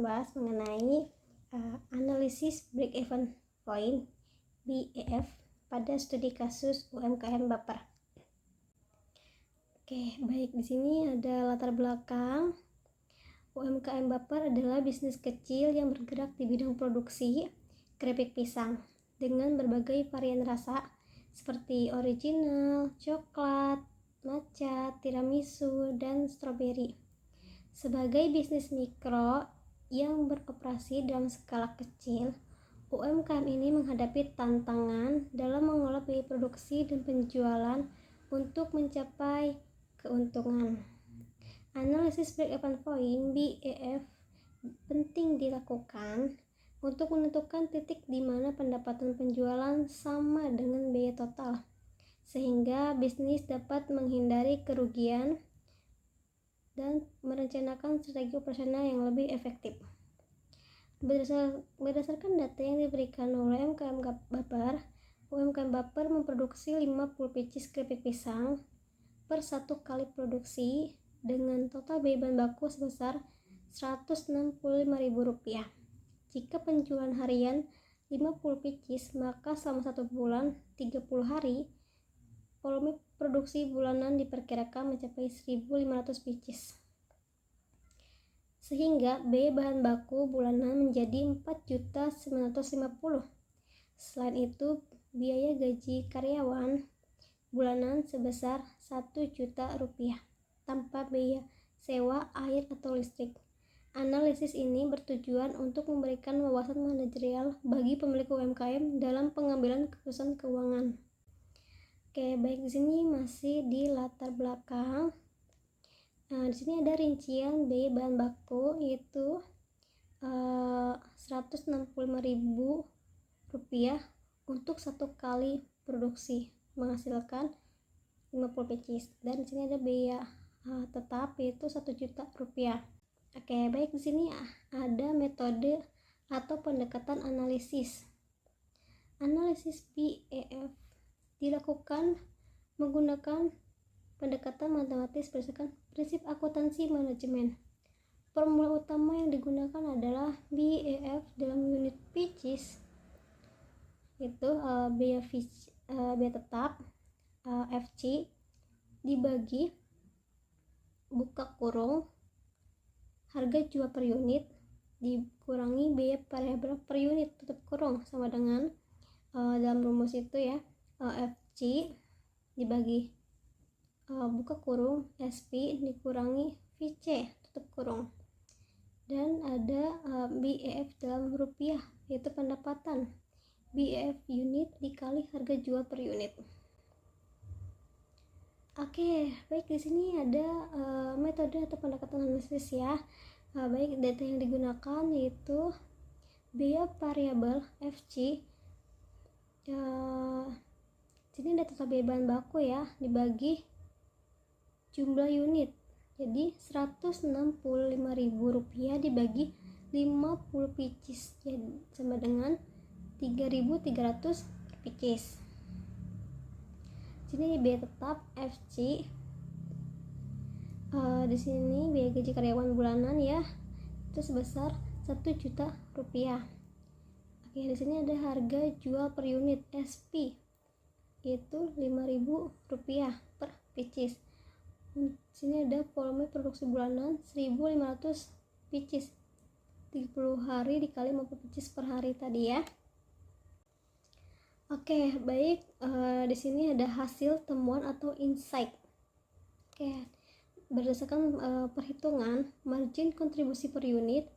membahas mengenai analisis break-even point BEF pada studi kasus UMKM Baper. Oke, baik, di sini ada latar belakang. UMKM Baper adalah bisnis kecil yang bergerak di bidang produksi keripik pisang dengan berbagai varian rasa seperti original, coklat, matcha, tiramisu, dan stroberi. Sebagai bisnis mikro yang beroperasi dalam skala kecil, UMKM ini menghadapi tantangan dalam mengelola biaya produksi dan penjualan untuk mencapai keuntungan. Analisis break-even point BEF penting dilakukan untuk menentukan titik di mana pendapatan penjualan sama dengan biaya total, sehingga bisnis dapat menghindari kerugian dan merencanakan strategi operasional yang lebih efektif. Berdasarkan data yang diberikan oleh UMKM Baper, UMKM Baper memproduksi 50 pieces keripik pisang per 1 kali produksi dengan total biaya bahan baku sebesar Rp165.000. Jika penjualan harian 50 pieces, maka selama 1 bulan 30 hari, volume produksi bulanan diperkirakan mencapai 1.500 pieces. Sehingga biaya bahan baku bulanan menjadi Rp4.950.000. Selain itu, biaya gaji karyawan bulanan sebesar Rp1.000.000 tanpa biaya sewa air atau listrik. Analisis ini bertujuan untuk memberikan wawasan manajerial bagi pemilik UMKM dalam pengambilan keputusan keuangan. Oke, baik, di sini masih di latar belakang. Di sini ada rincian biaya bahan baku yaitu Rp165.000 untuk 1 kali produksi menghasilkan 50 pieces, dan di sini ada biaya tetap yaitu Rp1.000.000. Oke, baik, di sini ada metode atau pendekatan analisis. Analisis BEF dilakukan menggunakan pendekatan matematis berdasarkan prinsip akuntansi manajemen. Formula utama yang digunakan adalah BEF dalam unit pieces, yaitu biaya tetap FC dibagi buka kurung harga jual per unit dikurangi biaya variabel per unit tutup kurung sama dengan dalam rumus itu ya, FC dibagi buka kurung SP dikurangi VC tutup kurung, dan ada BEF dalam rupiah yaitu pendapatan BEF unit dikali harga jual per unit. Oke, baik, di sini ada metode atau pendekatan analisis ya. Baik, data yang digunakan yaitu biaya variabel FC. Sini ada total biaya bahan baku ya dibagi jumlah unit. Jadi Rp165.000 dibagi 50 pieces ya, sama dengan 3.300 pieces. Sini biaya tetap FC. Di sini biaya gaji karyawan bulanan ya itu sebesar Rp1.000.000. Oke, di sini ada harga jual per unit SP yaitu Rp5.000 per pieces. Di sini ada volume produksi bulanan 1.500 pieces. 30 hari dikali 50 pieces per hari tadi ya. Oke, baik, di sini ada hasil temuan atau insight. Oke, berdasarkan perhitungan margin kontribusi per unit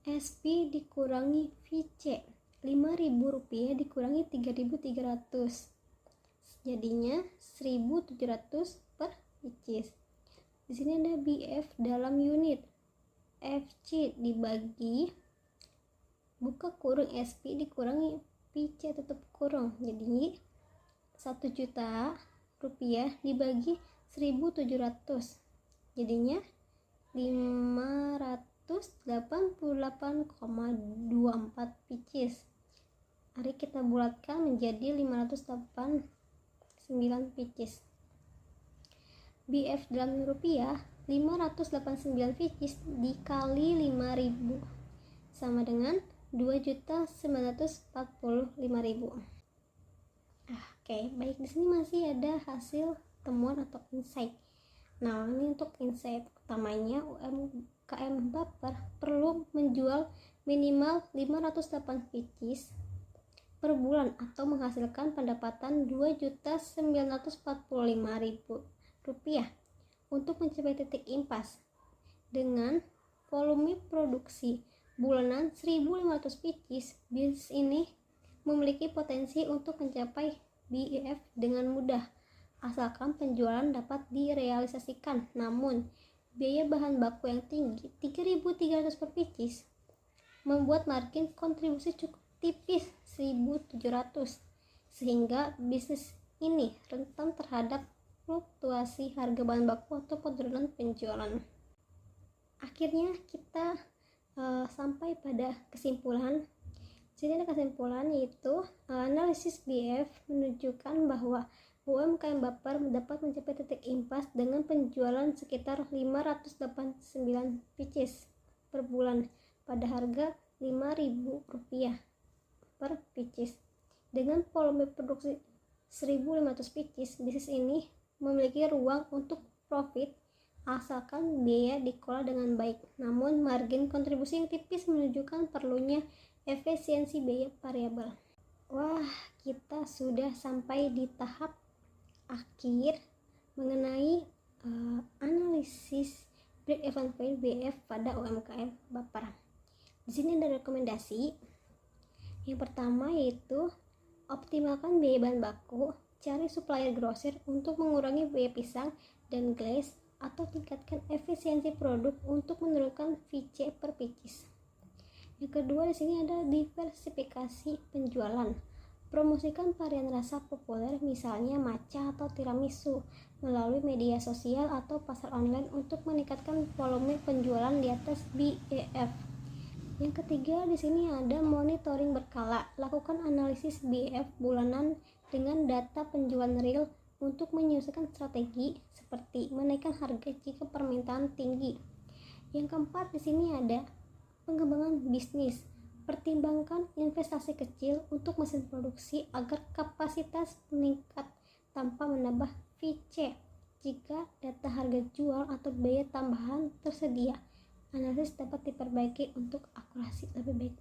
SP dikurangi VC, Rp5.000 dikurangi 3.300, jadinya 1.700 per pieces. Di sini ada BF dalam unit FC dibagi buka kurung SP dikurangi VC tutup kurung, jadi Rp1.000.000 dibagi 1.700, jadinya 588,24 pieces. Mari kita bulatkan menjadi 589 pieces. BF dalam rupiah 589 pieces dikali 5.000 sama dengan 2.945.000. Oke, baik, di sini masih ada hasil temuan atau insight. Nah, ini untuk insight utamanya, UMKM Baper perlu menjual minimal 508 pieces per bulan atau menghasilkan pendapatan Rp2.945.000 untuk mencapai titik impas. Dengan volume produksi bulanan 1.500 pieces, bisnis ini memiliki potensi untuk mencapai BEF dengan mudah asalkan penjualan dapat direalisasikan. Namun, biaya bahan baku yang tinggi 3.300 per pieces membuat margin kontribusi cukup tipis 1.700, sehingga bisnis ini rentan terhadap fluktuasi harga bahan baku atau penurunan penjualan. Akhirnya kita sampai pada kesimpulan. Jadi ada kesimpulan, yaitu analisis BF menunjukkan bahwa UMKM Baper dapat mencapai titik impas dengan penjualan sekitar 589 pieces per bulan pada harga Rp5.000 per pieces. Dengan volume produksi 1.500 pieces, bisnis ini memiliki ruang untuk profit asalkan biaya dikelola dengan baik. Namun margin kontribusi yang tipis menunjukkan perlunya efisiensi biaya variabel. Wah, kita sudah sampai di tahap akhir mengenai analisis break-even point BF pada UMKM Baper. Di sini ada rekomendasi. Yang pertama yaitu optimalkan biaya bahan baku, cari supplier grosir untuk mengurangi biaya pisang dan glaze, atau tingkatkan efisiensi produk untuk menurunkan VC per pieces. Yang kedua di sini ada diversifikasi penjualan. Promosikan varian rasa populer misalnya matcha atau tiramisu melalui media sosial atau pasar online untuk meningkatkan volume penjualan di atas BEF. Yang ketiga di sini ada monitoring berkala. Lakukan analisis BEF bulanan dengan data penjualan real untuk menyesuaikan strategi seperti menaikkan harga jika permintaan tinggi. Yang keempat di sini ada pengembangan bisnis. Pertimbangkan investasi kecil untuk mesin produksi agar kapasitas meningkat tanpa menambah VC. Jika data harga jual atau biaya tambahan tersedia, analisis dapat diperbaiki untuk akurasi lebih baik.